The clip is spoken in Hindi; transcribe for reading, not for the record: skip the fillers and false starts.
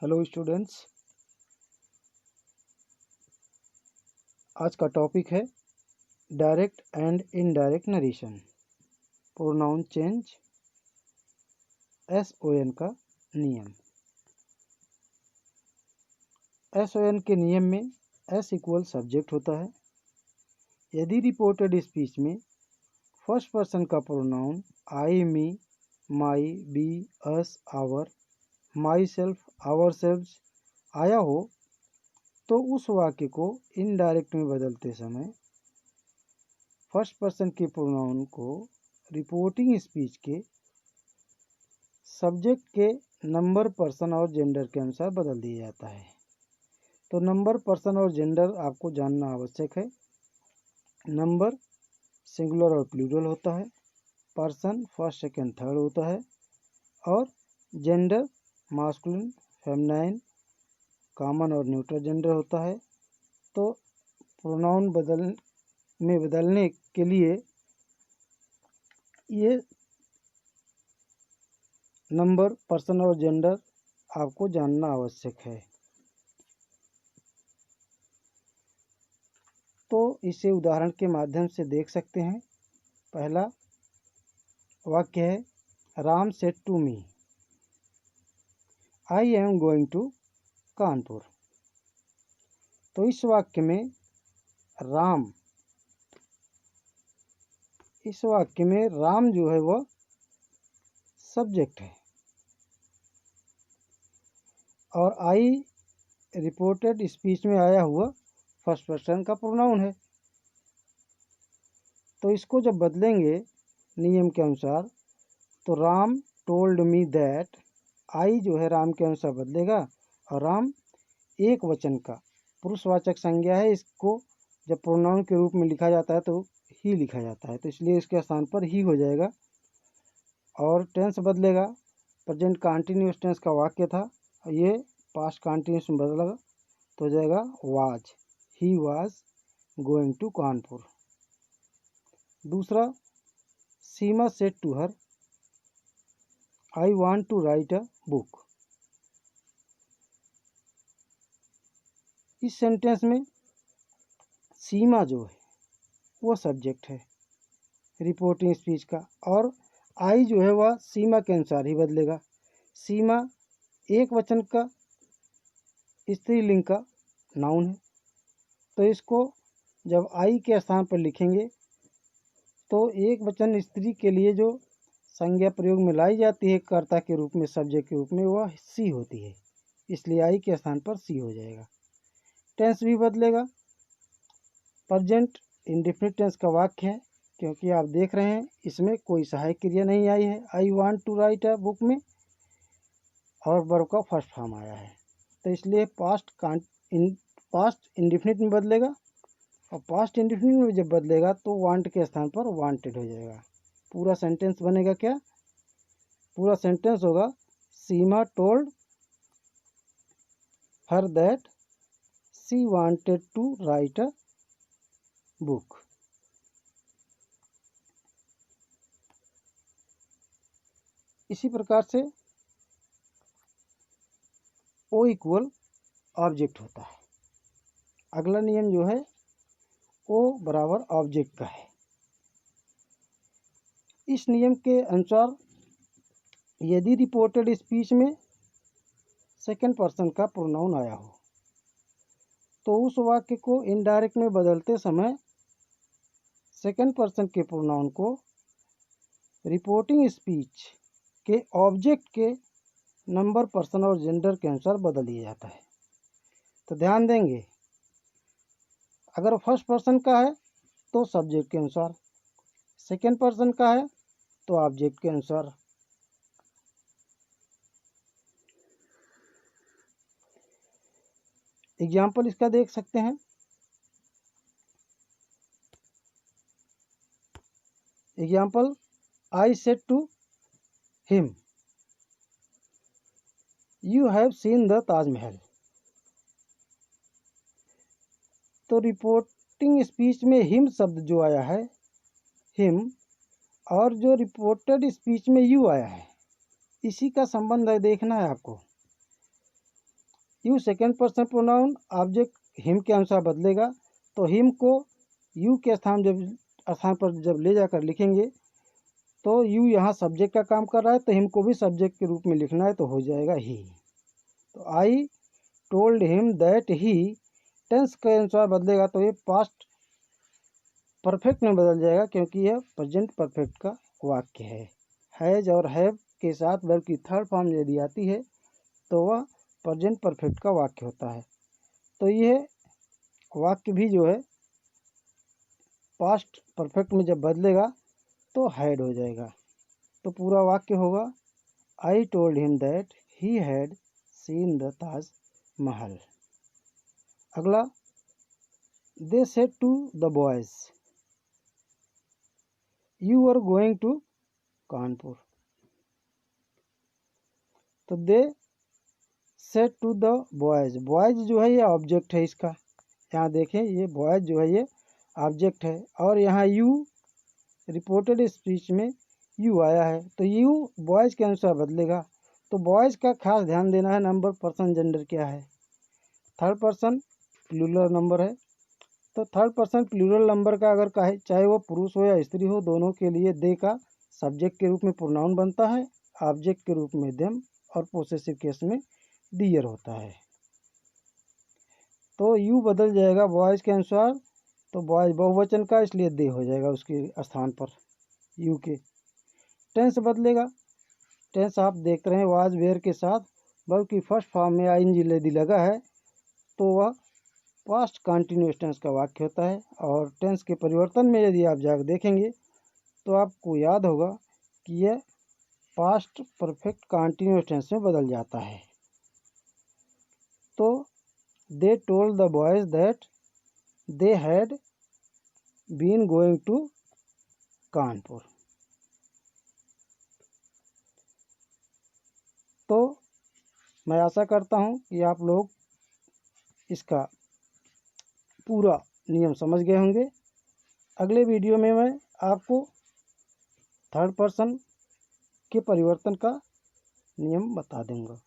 हेलो स्टूडेंट्स, आज का टॉपिक है direct and indirect narration, pronoun change, SON का नियम। SON के नियम में S इक्वल सब्जेक्ट होता है। यदि रिपोर्टेड स्पीच में फर्स्ट पर्सन का pronoun I, me, my, we, us, our, myself, ourselves आया हो तो उस वाक्य को इनडायरेक्ट में बदलते समय फर्स्ट पर्सन के प्रोनाउन को रिपोर्टिंग स्पीच के सब्जेक्ट के नंबर, पर्सन और जेंडर के अनुसार बदल दिया जाता है। तो नंबर, पर्सन और जेंडर आपको जानना आवश्यक है। नंबर सिंगुलर और प्लूरल होता है, पर्सन फर्स्ट, सेकंड, थर्ड होता है और जेंडर मास्कुलिन, फेमिनाइन, कॉमन और न्यूट्रल जेंडर होता है। तो प्रोनाउन बदलने के लिए ये नंबर, पर्सन और जेंडर आपको जानना आवश्यक है। तो इसे उदाहरण के माध्यम से देख सकते हैं। पहला वाक्य है, Ram said to me, I am going to Kanpur. तो इस वाक्य में राम जो है वह सब्जेक्ट है और आई रिपोर्टेड स्पीच में आया हुआ फर्स्ट पर्सन का प्रोनाउन है। तो इसको जब बदलेंगे नियम के अनुसार तो राम टोल्ड मी दैट, आई जो है राम के अनुसार बदलेगा और राम एक वचन का पुरुषवाचक संज्ञा है। इसको जब प्रोनाउन के रूप में लिखा जाता है तो ही लिखा जाता है, तो इसलिए इसके स्थान पर ही हो जाएगा। और टेंस बदलेगा, प्रेजेंट कंटिन्यूअस टेंस का वाक्य था, ये पास्ट कंटिन्यूअस में बदलेगा तो हो जाएगा was, he was going to Kanpur. दूसरा, Seema said to her, I want to write a book. इस सेंटेंस में सीमा जो है वो सब्जेक्ट है रिपोर्टिंग स्पीच का और आई जो है वह सीमा के अनुसार ही बदलेगा। सीमा एक वचन का स्त्रीलिंग का नाउन है, तो इसको जब आई के स्थान पर लिखेंगे तो एक वचन स्त्री के लिए जो संज्ञा प्रयोग में लाई जाती है कर्ता के रूप में, सब्जेक्ट के रूप में, वह सी होती है, इसलिए आई के स्थान पर सी हो जाएगा। टेंस भी बदलेगा, प्रेजेंट इंडेफिनिट टेंस का वाक्य है क्योंकि आप देख रहे हैं इसमें कोई सहायक क्रिया नहीं आई है। I want to write a book में और वर्ब का फर्स्ट फॉर्म आया है, तो इसलिए पास्ट इंडेफिनिट में बदलेगा और पास्ट इंडेफिनिट में जब बदलेगा तो वांट के स्थान पर वांटेड हो जाएगा। पूरा सेंटेंस बनेगा क्या? पूरा सेंटेंस होगा, Seema told her that she wanted to write a book. इसी प्रकार से ओ इक्वल ऑब्जेक्ट होता है। अगला नियम जो है ओ बराबर ऑब्जेक्ट का है। इस नियम के अनुसार यदि रिपोर्टेड स्पीच में सेकंड पर्सन का प्रोनाउन आया हो तो उस वाक्य को इनडायरेक्ट में बदलते समय सेकंड पर्सन के प्रोनाउन को रिपोर्टिंग स्पीच के ऑब्जेक्ट के नंबर, पर्सन और जेंडर के अनुसार बदल दिया जाता है। तो ध्यान देंगे, अगर फर्स्ट पर्सन का है तो सब्जेक्ट के अनुसार, सेकंड पर्सन का है तो ऑब्जेक्ट के अनुसार। एग्जाम्पल इसका देख सकते हैं। Example, I said to him, you have seen the Taj Mahal. तो रिपोर्टिंग स्पीच में हिम शब्द जो आया है, हिम, और जो रिपोर्टेड स्पीच में यू आया है, इसी का संबंध है, देखना है आपको। You second person pronoun object him के अनुसार बदलेगा, तो हिम को यू के स्थान पर जब ले जाकर लिखेंगे तो यू यहाँ सब्जेक्ट का काम कर रहा है, तो हिम को भी सब्जेक्ट के रूप में लिखना है, तो हो जाएगा ही। तो I told him that he, tense के अनुसार बदलेगा तो ये पास्ट परफेक्ट में बदल जाएगा, क्योंकि यह प्रेजेंट परफेक्ट का वाक्य है। हैज और हैव के साथ वर्ब की थर्ड फॉर्म यदि आती है तो वह प्रेजेंट परफेक्ट का वाक्य होता है। तो यह वाक्य भी जो है पास्ट परफेक्ट में जब बदलेगा तो हैड हो जाएगा। तो पूरा वाक्य होगा I told him that he had seen the Taj Mahal. अगला, they said to the boys you are going to Kanpur. तो they said to the boys, boys जो है ये ऑब्जेक्ट है इसका, यहाँ देखें ये बॉयज जो है ये ऑब्जेक्ट है, और यहाँ यू रिपोर्टेड स्पीच में यू आया है, तो यू बॉयज़ के अनुसार बदलेगा। तो बॉयज़ का खास ध्यान देना है, नंबर पर्सन जेंडर क्या है, थर्ड पर्सन प्लूरल नंबर है। तो थर्ड पर्सन प्लूरल नंबर का अगर कहे चाहे वो पुरुष हो या स्त्री हो, दोनों के लिए दे का सब्जेक्ट के रूप में प्रोनाउन बनता है, ऑब्जेक्ट के रूप में देम, और पोसेसिव केस में डियर होता है। तो यू बदल जाएगा बॉयज़ के अनुसार, तो बॉयज़ बहुवचन का इसलिए दे हो जाएगा उसके स्थान पर यू के। टेंस बदलेगा, टेंस आप देख रहे हैं वाज वेयर के साथ वर्ब की फर्स्ट फॉर्म में आईएनजी यदि लगा है तो वह पास्ट कंटिन्यूअस टेंस का वाक्य होता है। और टेंस के परिवर्तन में यदि आप जाकर देखेंगे तो आपको याद होगा कि यह पास्ट परफेक्ट कंटिन्यूअस टेंस में बदल जाता है। तो they told the boys that they had been going to Kanpur. तो मैं आशा करता हूँ कि आप लोग इसका पूरा नियम समझ गए होंगे। अगले वीडियो में मैं आपको थर्ड पर्सन के परिवर्तन का नियम बता दूंगा।